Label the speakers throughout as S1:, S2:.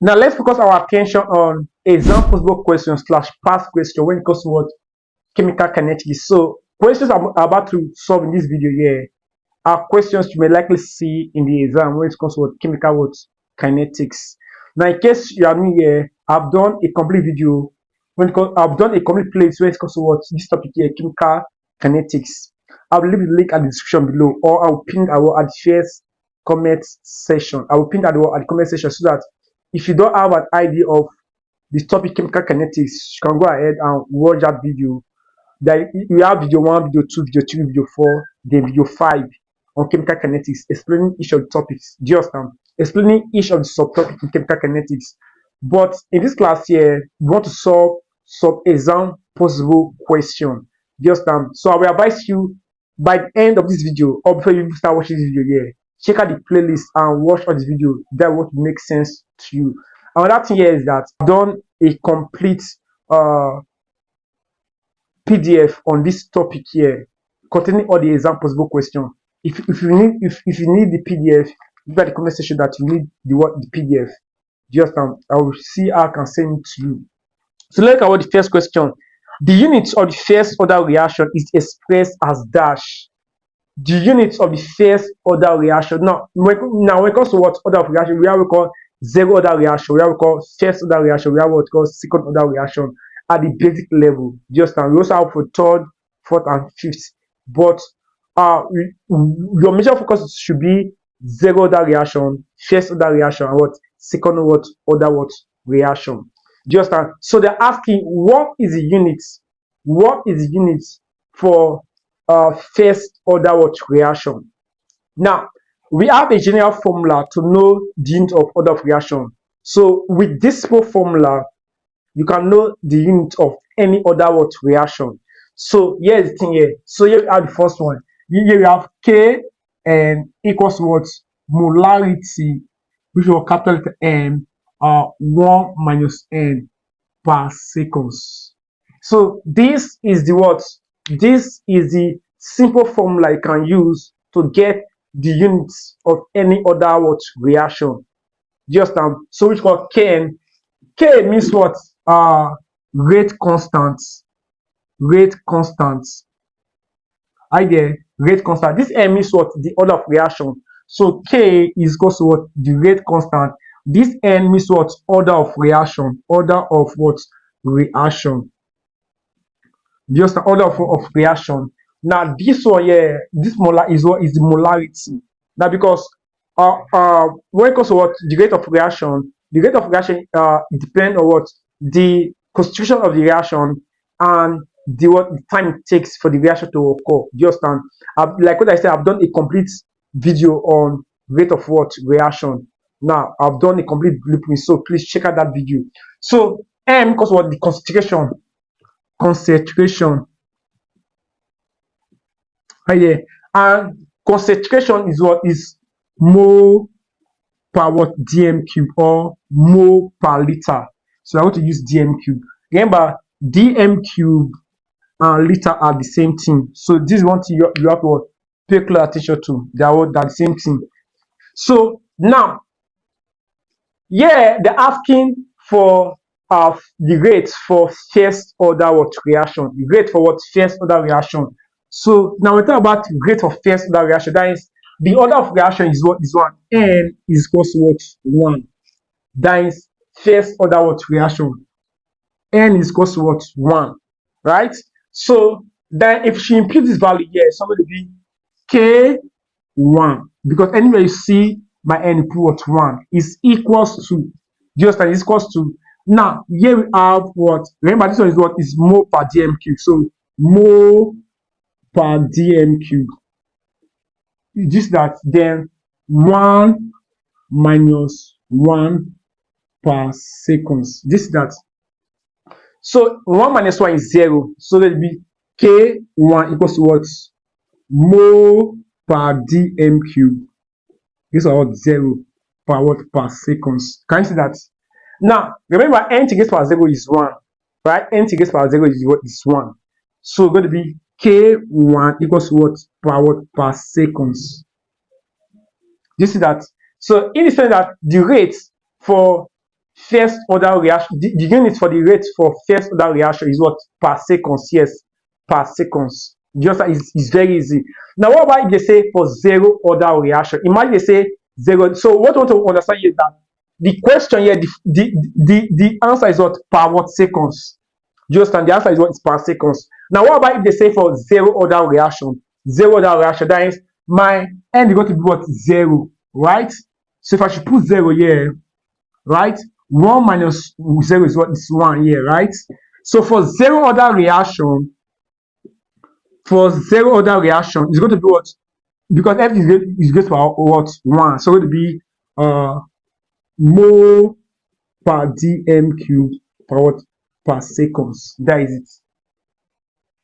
S1: Now let's focus our attention on example possible questions slash past question when it comes to what chemical kinetics. So questions I'm about to solve in this video here are questions you may likely see in the exam when it comes to what chemical what kinetics. Now in case you are new here, I've done a complete video I've done a complete playlist when it comes to what this topic here, chemical kinetics. I'll leave the link at the description below, or I'll pin at the first comment section. I will pin at the comment section so that if you don't have an idea of this topic chemical kinetics, you can go ahead and watch that video. That we have video 1, video 2, video 3, video 4, then video 5 on chemical kinetics, explaining each of the topics. Do you understand? Explaining each of the subtopics in chemical kinetics. But in this class here, we want to solve some exam possible question. Do you understand? So I will advise you by the end of this video, or before you start watching this video here, check out the playlist and watch all this video. That will make sense to you. Another thing here is that I've done a complete PDF on this topic here, containing all the exam possible questions. If you need the PDF, look at the comment section that you need the PDF. Just I will see how I can send it to you. So let's look at the first question. The unit of the first order reaction is expressed as dash. The unit of the first order reaction. Now when it comes to what order of reaction, we have what we call zero order reaction, we have what we call first order reaction, we have what we call second order reaction at the basic level. Just we also have for third, fourth, and fifth. But your major focus should be zero order reaction, first order reaction, and what second order reaction. Do you understand? So they're asking what is the unit? What is the unit for first order reaction? Now we have a general formula to know the unit of order of reaction. So with this formula, you can know the unit of any order reaction. So here's the thing here. So here we have the first one. Here we have K and equals what? Molarity, which is capital letter M, 1 minus N per seconds. So this is the what? This is the simple formula you can use to get the units of any other reaction. Do you understand? So which called K. K means what? Rate constant. Rate constant. I get rate constant. This M means what? The order of reaction. So K is equal to what? The rate constant. This N means what? Order of reaction. Order of what? Reaction. Just the order of reaction. Now this one here, this molar is what is the molarity. Now because when it comes to what the rate of reaction depends on what the constitution of the reaction and the time it takes for the reaction to occur. Do you understand? Like what I said, I've done a complete video on rate of reaction. Now I've done a complete blueprint, so please check out that video. So M because what the concentration right there, and concentration is what is mole per what dm cube or mole per liter. So I want to use dm cube. Remember, dm cube and liter are the same thing. So this is one thing you have to pay close attention to. They are the same thing. So now, yeah, they're asking for the rate for first order reaction. The rate for what first order reaction. So now we talk about rate for first order reaction. That is the order of reaction is what is 1. N is equal to what 1. That is first order reaction. N is equal to what 1. Right? So then if she imputes this value here, it's going to be K1. Because anywhere you see my N input 1 is equals to, just like is equals to. Now here we have what? Remember this one is what is mole per dm cube. So mole per dm cube. Just that, then 1 minus 1 per seconds. This that. So 1 minus 1 is 0. So that will be K1 equals to what? Mole per dm cube. This is what 0 per what per seconds. Can you see that? Now remember, n to get power 0 is 1, right? N to get power 0 is what is 1. So it's going to be K1 equals to what per seconds. You see that? So in the sense that the rate for first order reaction. The unit for the rate for first order reaction is what? Per seconds. Yes, per seconds. Just it's very easy. Now, what about if they say for zero order reaction? Imagine they say zero. So what I want to understand here is that the question here, the answer is what? Per what seconds? Just and the answer is what? Is per seconds. Now, what about if they say for zero order reaction? Zero order reaction, that is my end is going to be what? Zero, right? So if I should put zero here, right? 1 minus 0 is what? Is 1 here, right? So for zero order reaction, it's going to be what? Because F is going to be what? 1. So it's going to be mole per dm cube per what? Per seconds. That is it.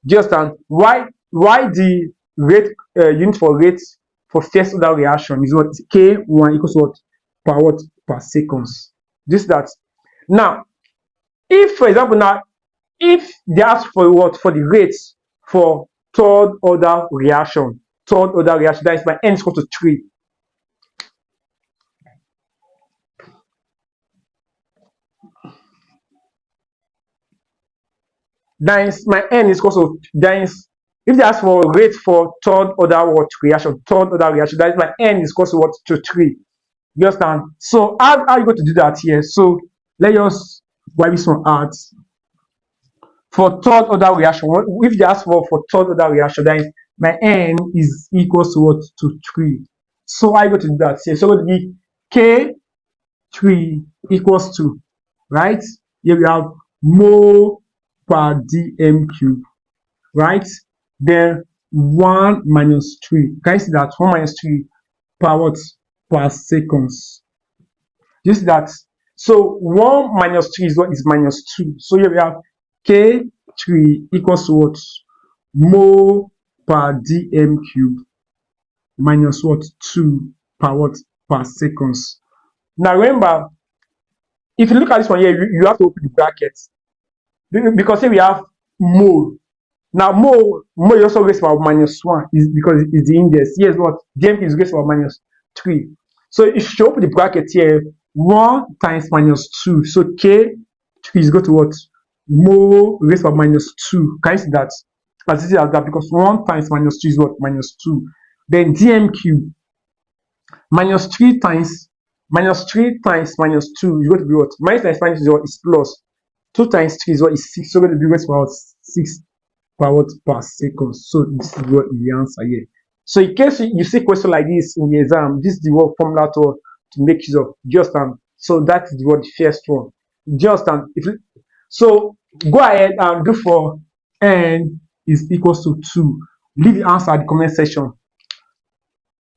S1: Do you understand? Why the rate unit for rate for first order reaction is what? K1 equals what? Per what? Per seconds. This that. Now, if for example now, if they ask for what? For the rates for third order reaction, that is my n is equal to 3. That is my n is equal to, that is, if they ask for rate for third order reaction, that is my n is equal to what? To 3. You understand? So how are you going to do that here? So let us wipe this one out. For third order reaction, if they ask for third order reaction, that is my n is equal to what? To 3. So how are you going to do that here? So it will be K3 equals to, right? Here we have mole per dm cube, right? Then 1 minus 3. Can you see that? 1 minus 3 per what? Per seconds. You see that? So 1 minus 3 is what? Is minus 2. So here we have K3 equals to what? Mole per dm cube minus what? 2 per what? Per seconds. Now remember, if you look at this one here, you have to open the brackets. Because here we have mole. Now mole also raised by minus 1 is because it's the index. Here's what? dm is raised by minus 3. So if you open the bracket here, 1 times minus 2. So K3 is going to what? Mole raised by minus 2. Can you see that? As easy as that, because 1 times minus 2 is what? Minus 2. Then dm cube minus 3 times minus 2 is going to be what? Minus times minus is what? Is plus. 2 times 3 is what? Is 6. So going to be raised by 6 per what? Per second. So this is what the answer here. So in case you see a question like this in the exam, this is the word formula to make use of. Just so that is the word, the first one. Just so go ahead and do for n is equals to 2. Leave the answer at the comment section.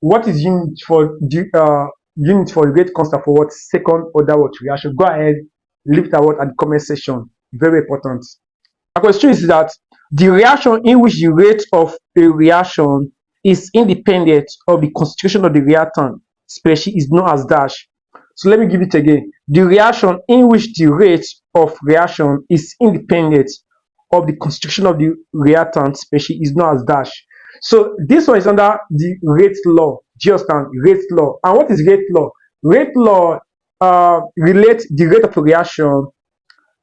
S1: What is unit for the rate constant for what? Second order reaction? Go ahead, leave that word at the comment section. Very important. The question is that the reaction in which the rate of a reaction is independent of the constitution of the reactant species is known as dash. So let me give it again. The reaction in which the rate of reaction is independent of the constitution of the reactant species is known as dash. So this one is under the rate law. Just rate law. And what is rate law? Rate law relates the rate of a reaction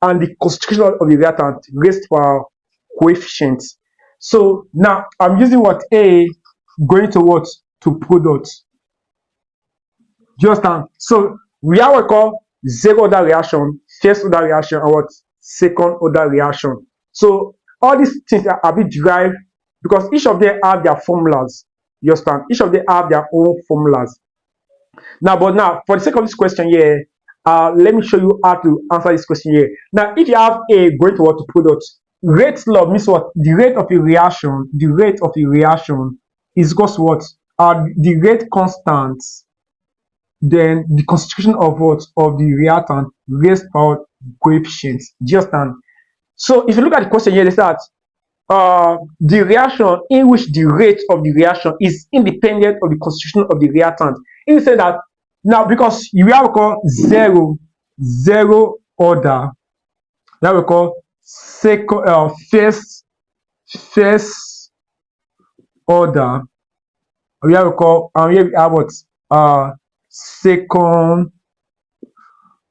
S1: and the constitution of the reactant raised by coefficient. So now I'm using what? A going to what? To product. Just so we have what we call zero order reaction, first order reaction, and what? Second order reaction. So all these things are a bit derived because each of them have their formulas. You understand? Each of them have their own formulas. Now, for the sake of this question here, let me show you how to answer this question here. Now, if you have A going to what? To product, rate law means what? The rate of a reaction, is equal to what? The rate constant, then the constitution of what? Of the reactant raised by coefficients. Do you understand? So if you look at the question here, they start the reaction in which the rate of the reaction is independent of the constitution of the reactant. It will say that now because you have called zero order, that we call second first order. We have called here we have what second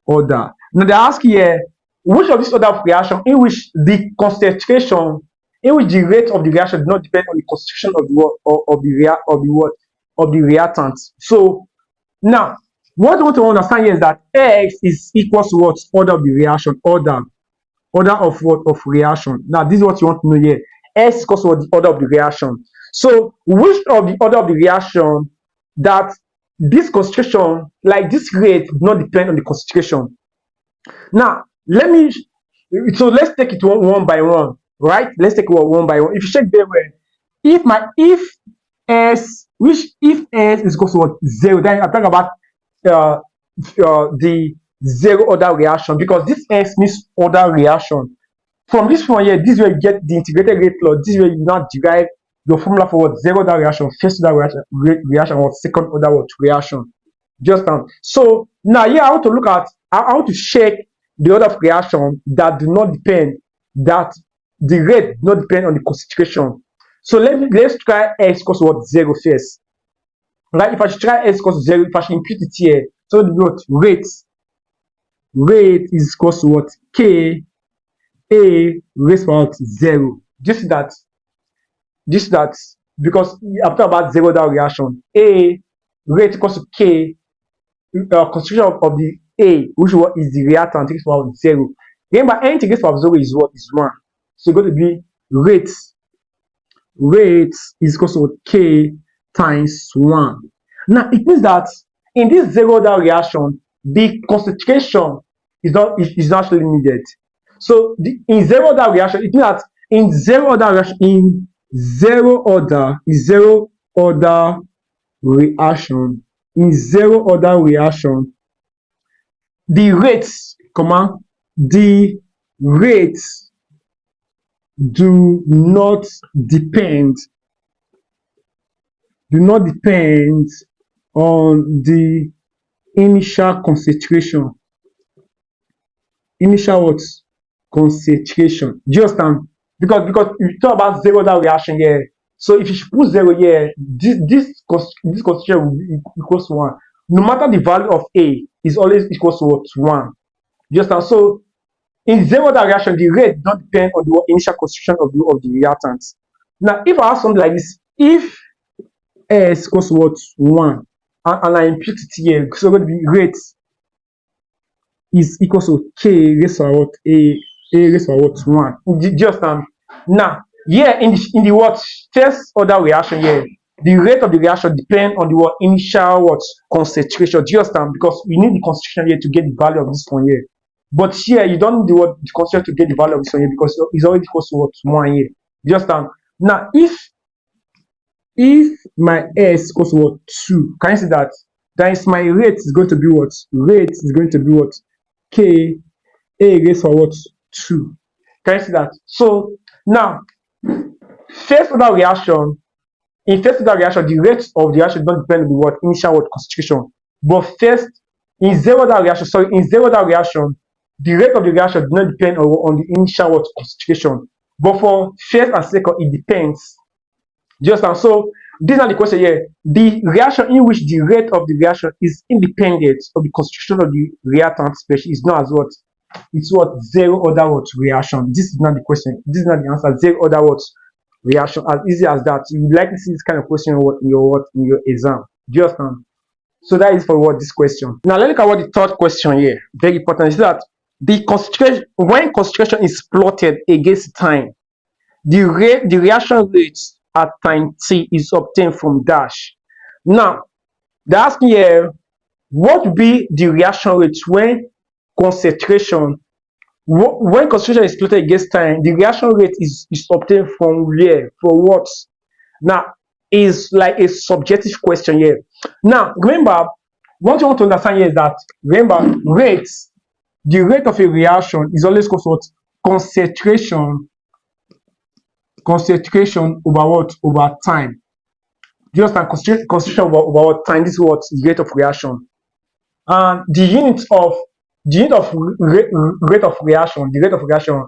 S1: order. Now they ask here, which of these order of reaction in which the concentration, in which the rate of the reaction does not depend on the concentration of the of the reactant. So now what I want to understand here is that X is equals to what? Order of the reaction, order of what? Of reaction. Now this is what you want to know here. S equals to what? The order of the reaction. So which of the order of the reaction that this concentration, like this rate, do not depend on the concentration. Now let me, so let's take it one by one, right? Let's take it one by one. If you check very well, if S, which if S is equal to what? Zero, then I'm talking about uh, the zero order reaction, because this S means order reaction. From this one here, this way you get the integrated rate law. This way you now derive your formula for what? Zero order reaction, first order reaction, or second order what? Reaction. Just so now here I want to look at, I want to check the order of reaction that do not depend, that the rate do not depend on the concentration. So let's try X equals what? Zero first. Right? If I should try X equals 0, if I should impute it here, so the what? Rate is equals to what? K A raised to what? 0. Just that because after about zero order reaction, A rate equals to K concentration of the A, which is the reactant, is about 0. Remember, anything raised to 0 is what? Is 1. So it's going to be rate is equal to K times 1. Now it means that in this zero order reaction, the concentration is not actually needed. So in zero order reaction, it means that in zero order reaction, the rates, do not depend on the initial concentration. Concentration. Do you understand? Because you talk about zero order reaction here. So if you put 0 here, this concentration will be equals to 1. No matter the value of A is always equals to what? 1. You understand? So in zero order reaction, the rate don't depend on the initial concentration of the reactant. Now, if I have something like this, if S equals to what? 1, and I impute it here, so going to be rate is equal to K raised to what? A raised to what? 1. Just now here in the what? First order reaction here, the rate of the reaction depend on the what? Initial what? Concentration. Just because we need the concentration here to get the value of this one here. But here you don't need the concentration to get the value of this one here, because it's already equals to what? 1 here. Just now if my S equals to what? 2, can you see that? That is, my rate is going to be what? Rate is going to be what? K A raised to what? 2. Can you see that? So now first order reaction, in first order reaction, the rate of the reaction don't depend on the what? Initial what? Concentration. But first, in zero order reaction, the rate of the reaction does not depend on the initial what? Concentration. But for first and second, it depends. Just so these are the question here. The reaction in which the rate of the reaction is independent of the concentration of the reactant species is known as what? It's what? Zero order what? Reaction. This is not the question. This is not the answer. Zero order what? Reaction. As easy as that. You would like to see this kind of question in your exam. Do you understand? So that is for what? This question. Now let's look at what the third question here. Very important is that the concentration, when concentration is plotted against time, the reaction rate at time t is obtained from dash. Now they ask me here, what would be the reaction rate when concentration is plotted against time? The reaction rate is obtained from where? For what? Now is like a subjective question here. Now remember, what you want to understand here is that, remember, the rate of a reaction is always equal to what? Concentration over what? Over time. Do you understand? Concentration over what? Time. This is what? The rate of reaction. And the unit of rate of reaction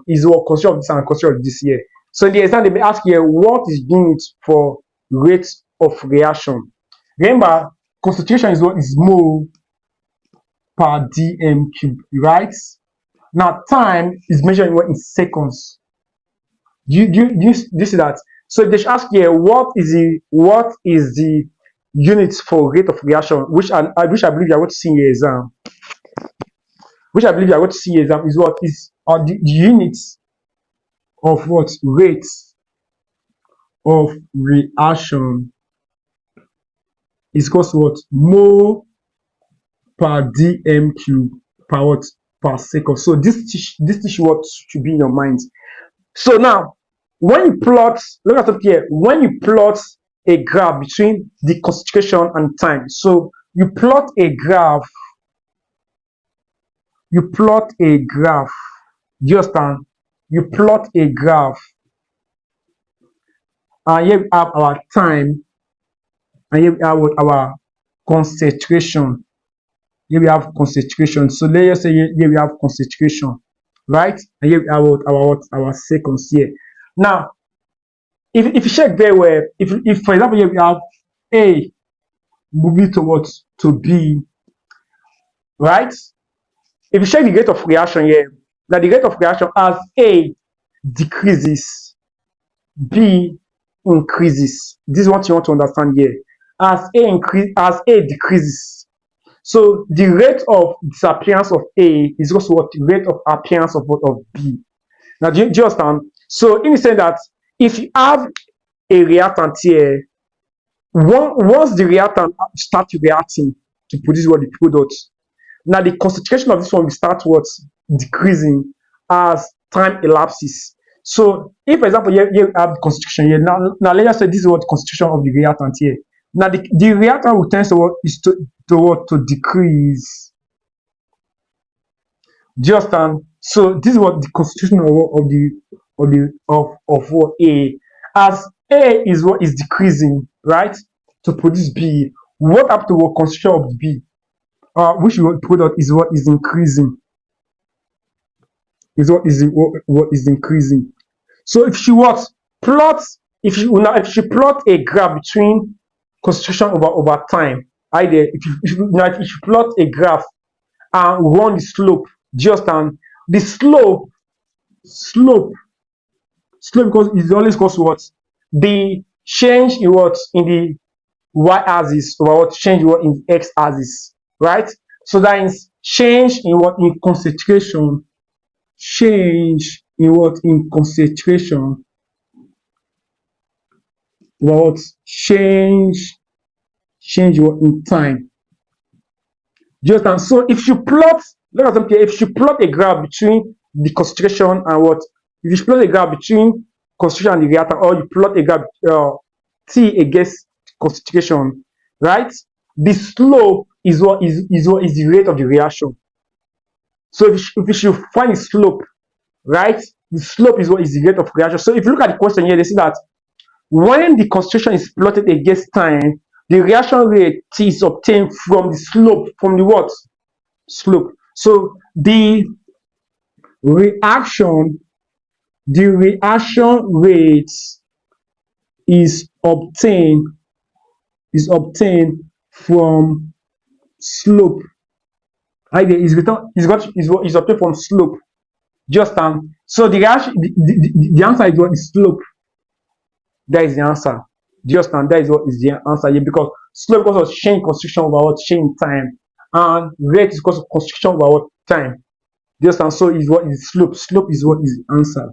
S1: is what? Concentration of this and concentration of this here. So in the exam they may ask here, what is unit for rate of reaction? Remember, concentration is what? Is mole per dm cube, right? Now time is measured in seconds. Do you see that? So if they should ask here, what is the units for rate of reaction, which I believe you are going to see in your exam, is what is the units of what rate of reaction is equals to what mole per dm cube per what per second. So this is what should be in your mind. So now when you plot, look at up here, when you plot a graph between the concentration and time, so you plot a graph, do you understand? You plot a graph, and here we have our time, and here we have our concentration. Here we have concentration. So let's say here we have concentration, right? And here we have our seconds here. Now, if you check very well, if for example here we have A moving towards to B, right? If you check the rate of reaction here, that the rate of reaction as A decreases, B increases. This is what you want to understand here. As A decreases, so the rate of disappearance of A is also what the rate of appearance of B. Now, do you understand? So, in the sense that if you have a reactant here, once the reactant starts reacting to produce what the product, now the concentration of this one will start decreasing as time elapses. So, if for example you have the concentration here, now let's say this is what the concentration of the reactant here. Now the reactant will tend to decrease. Do you understand? So this is what the concentration of what A, as A is what is decreasing, right, to produce B. What happens to what concentration of B, which product is what is increasing, what is increasing. So if you plot a graph between concentration over time, either if you plot a graph and run the slope, just the slope because it always goes what the change in the y-axis over what change in the x-axis, right? So that is change in concentration, change in concentration, change in time. Just and so if you plot, if you plot a graph between the concentration and if you plot a graph between concentration and the reactant, or you plot a graph T against concentration, right? The slope is what is the rate of the reaction. So if you should find the slope, right? The slope is what is the rate of reaction. So if you look at the question here, they see that when the concentration is plotted against time, the reaction rate T is obtained from the slope, from the slope. So the reaction rate is obtained from slope. Either is obtained from slope. Just so the answer is what is slope. That is the answer. Just that is what is the answer here, because slope because of change concentration over change time, and rate is because of concentration over time. Just so is what is slope. Slope is what is the answer.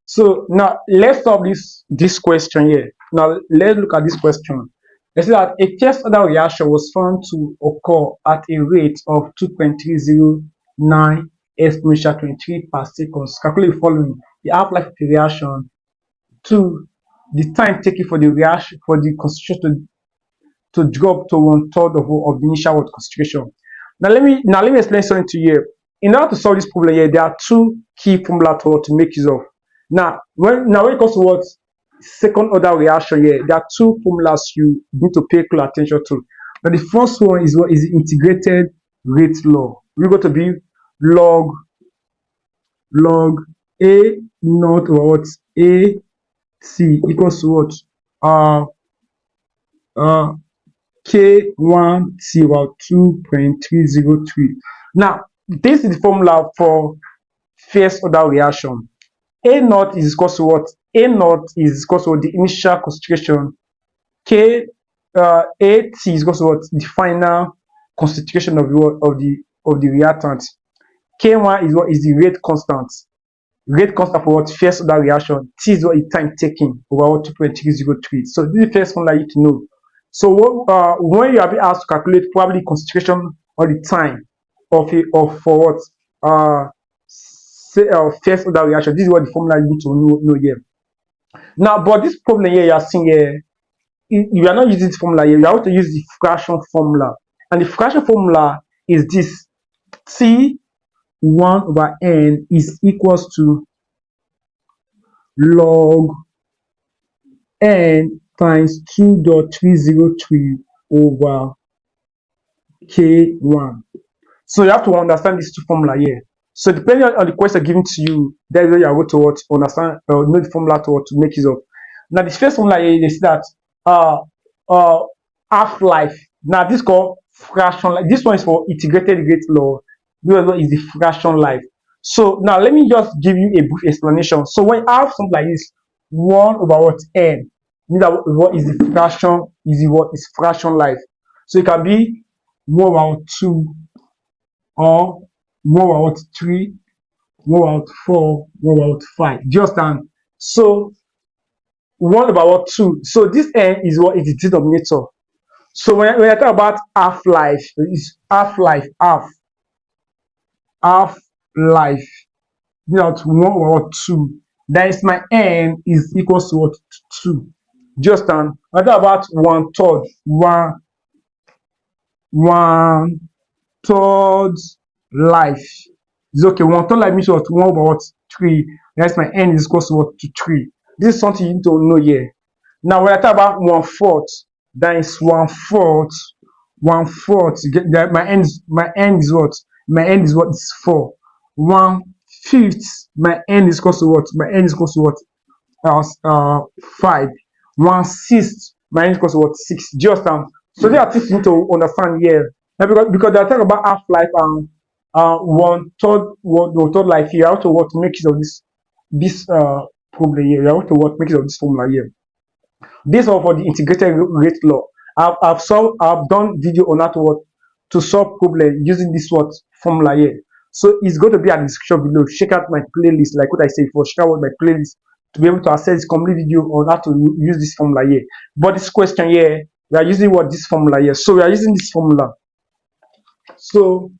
S1: So now let's solve this question here. Now let's look at this question. It says that a first order reaction was found to occur at a rate of 2.309 exponential 23 per second. Calculate the following: the half-life of the reaction, 2, the time taken for the reaction for the concentration to drop to 1/3 of the initial concentration. Now let me explain something to you. In order to solve this problem here, there are two key formulas to make use of. Now when it comes to second order reaction here, there are two formulas you need to pay close attention to. Now the first one is what is the integrated rate law. We're going to be log A naught over A C equals to K1 T about 2.303. Now, this is the formula for first order reaction. A naught is equal to what? A naught is equal to the initial concentration. AT is equal to what? The final concentration of the reactant. K1 is what? Is the rate constant. Rate constant for what? First order reaction. T is what? Is time taken over 2.303. So this is the first formula you need to know. So when you are being asked to calculate probably concentration or the time for what first order reaction, this is what the formula you need to know here. Now, but this problem here you are seeing here, you are not using this formula here. You are going to use the fraction formula, and the fraction formula is this: T1 over n is equals to log n times 2.303 over K1. So you have to understand these two formula here. So depending on the question given to you, that's where you are going to understand or know the formula to make use of. Now the first formula here is that half-life. Now this is called fraction life. This one is for integrated rate law. This one is the fraction life. So now let me just give you a brief explanation. So when you have something like this, 1 over what n, means that what is the fraction, is what is fraction life. So it can be 1 over 2 or 1 over 3, 1 over 4, 1 over 5. Do you understand? So 1 over 2. So this n is what is the denominator. So when I talk about half-life, it's half-life, half-life. Without 1 over 2. That is my n is equals to what? 2. Just and I talk about 1/3. 1/3 life. It's okay. 1/3 life means what? 1 over 3. That's my n is equals to what? To 3. This is something you need to know here. Now when I talk about 1/4, that is 1/4. 1/4. My n is what? My n is what? Is 4. 1/5. My n is equals to what? My n is equals to what? 5. 1/6. My n is equals to what? 6. Do you understand? So there are things you need to understand here. Because they are talking about half-life and 1/3 life here. How to what to make use of this problem here. How to what make use of this formula here. This one for the integrated rate law. I've done video on how to solve problem using this formula here. So it's going to be in the description below. Check out my playlist, like what I said before. Check out my playlist to be able to access complete video on how to use this formula here. But this question here, we are using this formula here. So we are using this formula. So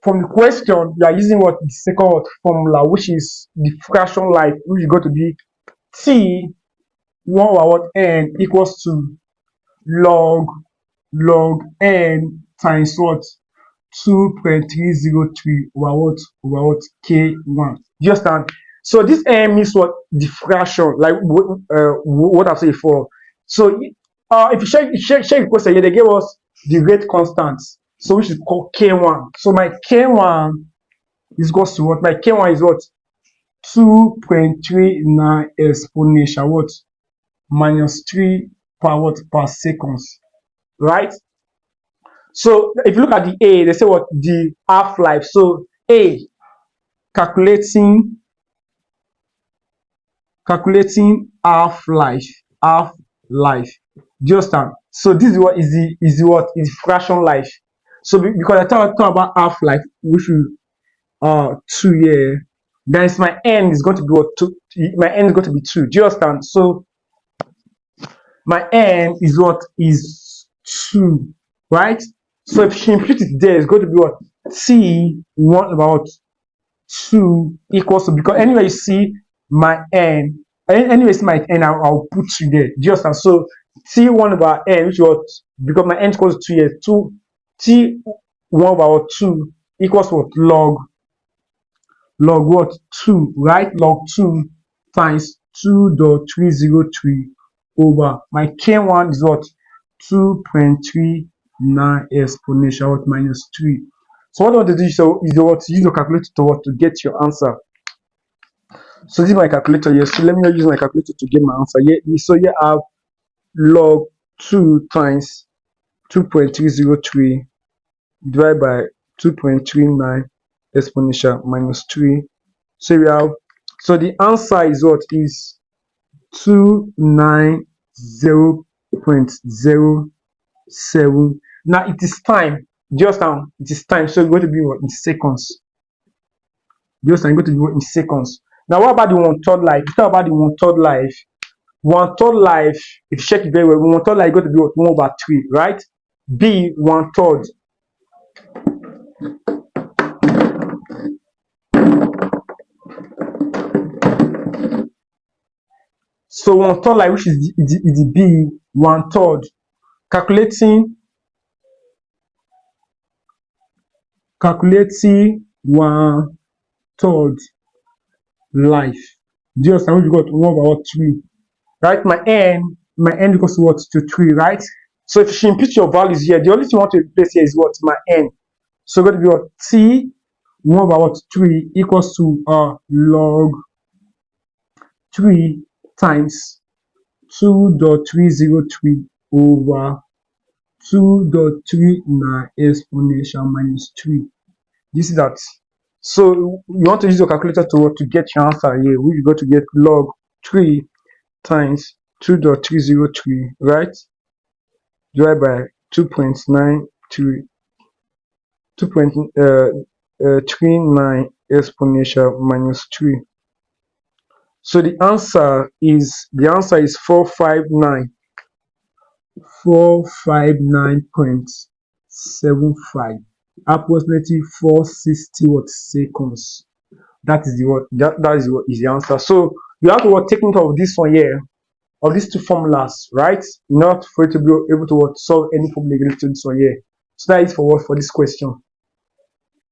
S1: from the question, we are using the second formula, which is the fraction life, which is going to be T 1 over n equals to log n times what? 2.303 over K1. You understand? So this n means what? The fraction, like what I've said before. So if you check the question here, they gave us the rate constant, so which is called K1. So my K1 is equals to what? My K1 is what? 2.39 exponential what? Minus 3 per seconds, right? So if you look at the A, they say what? The half-life. So A, calculating half-life. Do you understand? So this is what is the fraction life. So because I talk about half-life, which is 2 here, then my n is going to be what? 2. My n is going to be 2. Do you understand? So my n is what? Is 2, right? So if you impute it there, it's going to be what? T1 about 2 equals to, because anyway you see my n, anyways my n, I'll put 2 there. Do you understand? So T1 over n, which was, because my n equals 2 here, T1 over 2 equals what? Log what? 2, right? Log 2 times 2.303 over my K1 is what? 2.39 exponential minus 3. So what I want to do is use your calculator to get your answer. So this is my calculator here. So let me use my calculator to get my answer here. So here I have log 2 times 2.303 divided by 2.39 exponential minus 3. So we have, so the answer is what? Is 290.07. Now it is time. Just now, it is time. So it's going to be what? In seconds. Just now, it's going to be what? In seconds. Now, what about the 1/3 life? What about the 1/3 life? 1/3 life, if you check it very well, 1/3 life is going to be what? 1/3, right? B 1/3. So 1/3 life, which is the B 1/3. Calculating 1/3 life. Do you understand? We got 1/3, right? My n equals to what? To 3, right? So if you input your values here, the only thing you want to replace here is what? My n. So going to be what? T 1/3 equals to log 3 times 2.303 over 2.39 exponential minus 3. This is that. So you want to use your calculator to get your answer here. We got to get log 3 times 2.303, right? Divided by 2.93, 2.39 exponential minus 3. So the answer is 459.75, approximately 460 seconds. That is the answer. So you have to take note of this one here, of these two formulas, right? Not for you to be able to solve any problem related to this one here. So that is for this question.